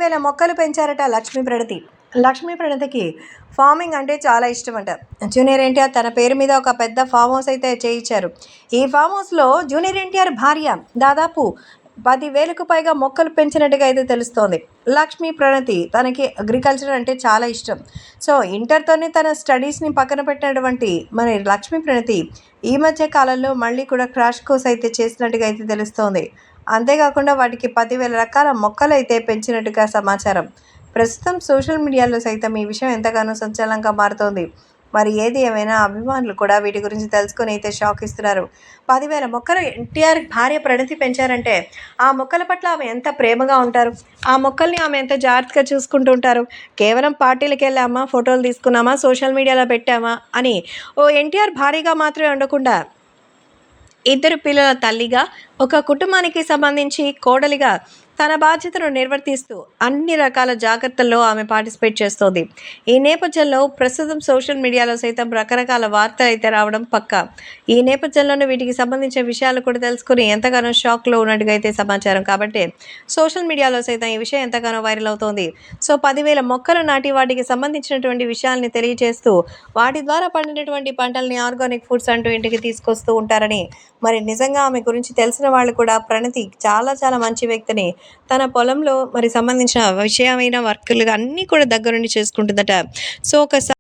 10,000 మొక్కలు పెంచారట లక్ష్మీ ప్రణతి. లక్ష్మీ ప్రణతికి ఫార్మింగ్ అంటే చాలా ఇష్టమట. జూనియర్ ఎన్టీఆర్ తన పేరు మీద ఒక పెద్ద ఫామ్ హౌస్ అయితే చేయించారు. ఈ ఫామ్ హౌస్లో జూనియర్ ఎన్టీఆర్ భార్య దాదాపు 10,000కు పైగా మొక్కలు పెంచినట్టుగా అయితే తెలుస్తోంది. లక్ష్మీ ప్రణతి తనకి అగ్రికల్చర్ అంటే చాలా ఇష్టం. సో ఇంటర్తోనే తన స్టడీస్ని పక్కన పెట్టినటువంటి మరి లక్ష్మీ ప్రణతి ఈ మధ్య కాలంలో మళ్ళీ కూడా క్రాష్ కోర్స్ అయితే చేసినట్టుగా అయితే తెలుస్తోంది. అంతేకాకుండా వాటికి 10,000 రకాల మొక్కలు అయితే పెంచినట్టుగా సమాచారం. ప్రస్తుతం సోషల్ మీడియాలో సైతం ఈ విషయం ఎంతగానో సంచలనంగా మారుతోంది. మరి ఏది ఏమైనా అభిమానులు కూడా వీటి గురించి తెలుసుకొని అయితే షాక్ ఇస్తున్నారు. 10,000 మొక్కలు ఎన్టీఆర్ భార్య ప్రణతి పెంచారంటే ఆ మొక్కల పట్ల ఆమె ఎంత ప్రేమగా ఉంటారు, ఆ మొక్కల్ని ఆమె ఎంత జాగ్రత్తగా చూసుకుంటూ ఉంటారు. కేవలం పార్టీలకు వెళ్ళామా, ఫోటోలు తీసుకున్నామా, సోషల్ మీడియాలో పెట్టామా అని ఓ ఎన్టీఆర్ భార్యగా మాత్రమే ఉండకుండా 2 పిల్లల తల్లిగా, ఒక కుటుంబానికి సంబంధించి కోడలిగా తన బాధ్యతను నిర్వర్తిస్తూ అన్ని రకాల జాగ్రత్తల్లో ఆమె పార్టిసిపేట్ చేస్తోంది. ఈ నేపథ్యంలో ప్రస్తుతం సోషల్ మీడియాలో సైతం రకరకాల వార్తలు అయితే రావడం పక్కా. ఈ నేపథ్యంలోనే వీటికి సంబంధించిన విషయాలు కూడా తెలుసుకుని ఎంతగానో షాక్లో ఉన్నట్టుగా అయితే సమాచారం. కాబట్టి సోషల్ మీడియాలో సైతం ఈ విషయం ఎంతగానో వైరల్ అవుతోంది. సో 10,000 మొక్కలు నాటి వాటికి సంబంధించినటువంటి విషయాల్ని తెలియజేస్తూ వాటి ద్వారా పండినటువంటి పంటల్ని ఆర్గానిక్ ఫుడ్స్ అంటూ ఇంటికి తీసుకొస్తూ ఉంటారని, మరి నిజంగా ఆమె గురించి తెలిసిన వాళ్ళు కూడా ప్రణతి చాలా చాలా మంచి వ్యక్తిని, తన పొలంలో మరి సంబంధించిన విషయమైన వర్కులు అన్నీ కూడా దగ్గరుండి చేసుకుంటుందట. సో ఒకసారి